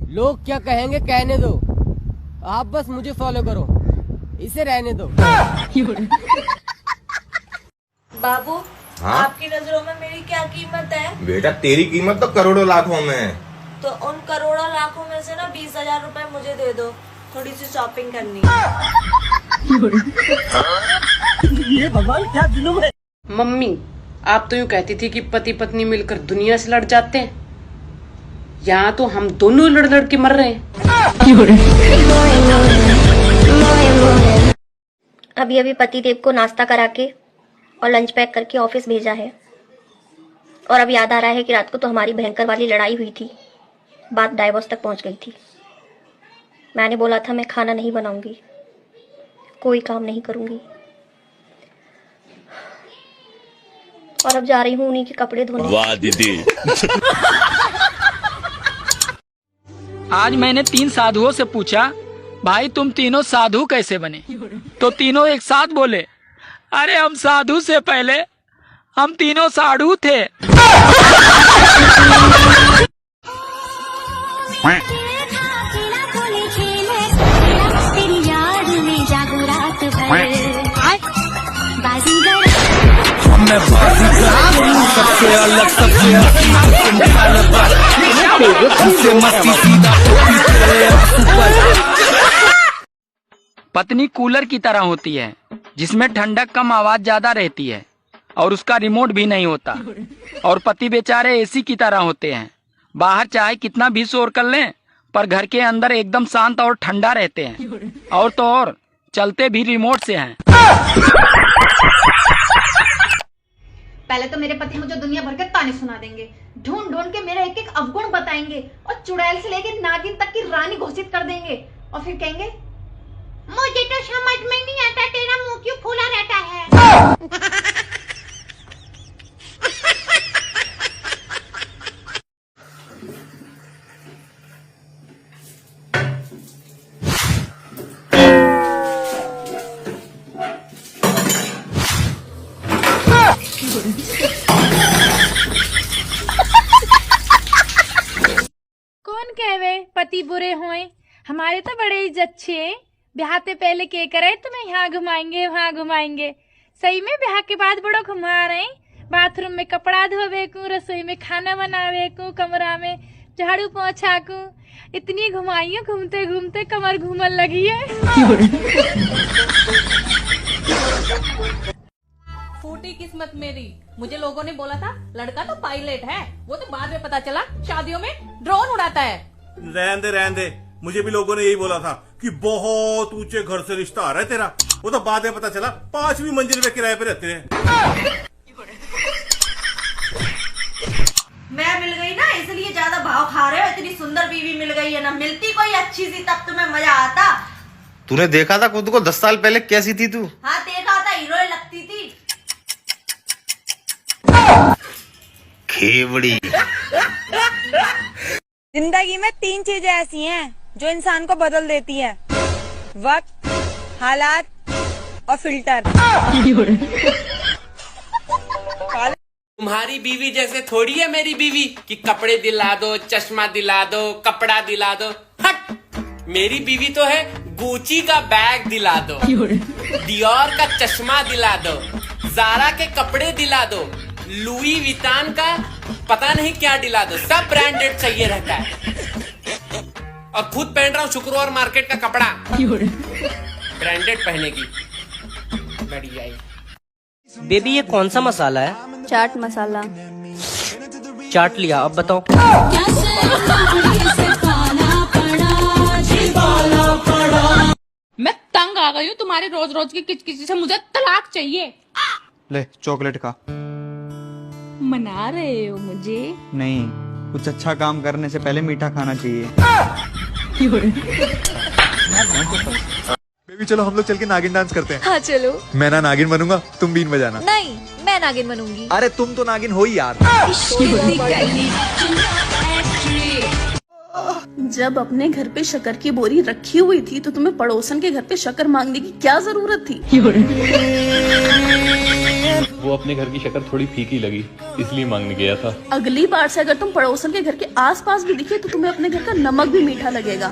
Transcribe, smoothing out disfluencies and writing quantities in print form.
लोग क्या कहेंगे कहने दो, आप बस मुझे फॉलो करो, इसे रहने दो। बाबू, हाँ? आपकी नजरों में मेरी क्या कीमत है? बेटा तेरी कीमत तो करोड़ों लाखों में है। तो उन करोड़ों लाखों में से ना 20,000 रुपए मुझे दे दो, थोड़ी सी शॉपिंग करनी ये भगवान क्या जुल्म है। मम्मी, आप तो यूँ कहती थी कि पति पत्नी मिलकर दुनिया से लड़ जाते हैं, यहाँ तो हम दोनों लड़ लड़ के मर रहे हैं। अभी पति देव को नाश्ता करा के और लंच पैक करके ऑफिस भेजा है। और अब याद आ रहा है कि रात को तो हमारी भयंकर वाली लड़ाई हुई थी, बात डाइवोर्स तक पहुंच गई थी। मैंने बोला था मैं खाना नहीं बनाऊंगी, कोई काम नहीं करूंगी, और अब जा रही हूँ उन्हीं के कपड़े धोने। वाह दीदी। आज मैंने 3 साधुओं से पूछा, भाई तुम तीनों साधु कैसे बने? तो तीनों एक साथ बोले, अरे हम साधु से पहले हम तीनों साधु थे। सबसे अलग पत्नी कूलर की तरह होती है जिसमें ठंडक कम, आवाज ज्यादा रहती है और उसका रिमोट भी नहीं होता। और पति बेचारे एसी की तरह होते हैं, बाहर चाहे कितना भी शोर कर लें पर घर के अंदर एकदम शांत और ठंडा रहते हैं। और तो और चलते भी रिमोट से हैं। पहले तो मेरे पति मुझे दुनिया भर के ताने सुना देंगे, ढूंढ ढूंढ के मेरे एक एक अवगुण बताएंगे और चुड़ैल से लेकर नागिन तक की रानी घोषित कर देंगे। और फिर कहेंगे, मुझे तो समझ में नहीं आता तेरा मुंह क्यों फूला रहता है। कौन कहवे पति बुरे होए, हमारे तो बड़े इज्जत छे। ब्याह से पहले के करे तुम्हें यहाँ घुमाएंगे वहाँ घुमाएंगे, सही में ब्याह के बाद बड़ो घुमा रहे। बाथरूम में कपड़ा धोवे को, रसोई में खाना बनावे को, कमरा में झाड़ू पोछा को, इतनी घुमाइयो, घूमते घूमते कमर घूमन लगी है। फूटी किस्मत मेरी, मुझे लोगों ने बोला था लड़का तो पायलट है, वो तो बाद में पता चला शादियों में ड्रोन उड़ाता है। रहने दे, मुझे भी लोगों ने यही बोला था कि बहुत ऊंचे घर से रिश्ता आ रहा है तेरा, वो तो बाद में पता चला 5वीं मंजिल पे किराए पे रहते हैं। मैं मिल गई ना, इसलिए ज्यादा भाव खा रहे हो। इतनी सुंदर बीवी मिल गई है ना, मिलती कोई अच्छी सी तब तुम्हें मजा आता। तूने देखा था खुद को 10 साल पहले कैसी थी तू? हाँ देखा था, हीरोइन लगती थी। खेवड़ी। जिंदगी में 3 चीजें ऐसी हैं जो इंसान को बदल देती है, वक्त, हालात और फिल्टर। तुम्हारी बीवी जैसे थोड़ी है मेरी बीवी कि कपड़े दिला दो, चश्मा दिला दो, कपड़ा दिला दो। हट, मेरी बीवी तो है गुची का बैग दिला दो, डियोर का चश्मा दिला दो, ज़ारा के कपड़े दिला दो, लुई वितान का पता नहीं क्या दिला दो, सब ब्रांडेड चाहिए रहता है। और खुद पहन रहा हूँ शुक्रवार मार्केट का कपड़ा, ब्रांडेड पहने की बढ़िया ही। बेबी ये कौन सा मसाला है? चाट मसाला। चाट लिया, अब बताओ। मैं तंग आ गई हूँ तुम्हारी रोज रोज की किचकिची से, मुझे तलाक चाहिए। ले चॉकलेट का। मना रहे हो मुझे? नहीं, कुछ अच्छा काम करने से पहले मीठा खाना चाहिए। बेबी चलो हम लोग चल के नागिन डांस करते हैं। हाँ चलो। मैं ना नागिन बनूंगा, तुम बीन बजाना। नहीं, मैं नागिन बनूंगी। अरे तुम तो नागिन हो ही यार। जब अपने घर पे शक्कर की बोरी रखी हुई थी तो तुम्हें पड़ोसन के घर पे शक्कर मांगने की क्या जरूरत थी? वो अपने घर की शक्कर थोड़ी फीकी लगी इसलिए मांगने गया था। अगली बार से अगर तुम पड़ोसन के घर के आसपास भी दिखे तो तुम्हें अपने घर का नमक भी मीठा लगेगा।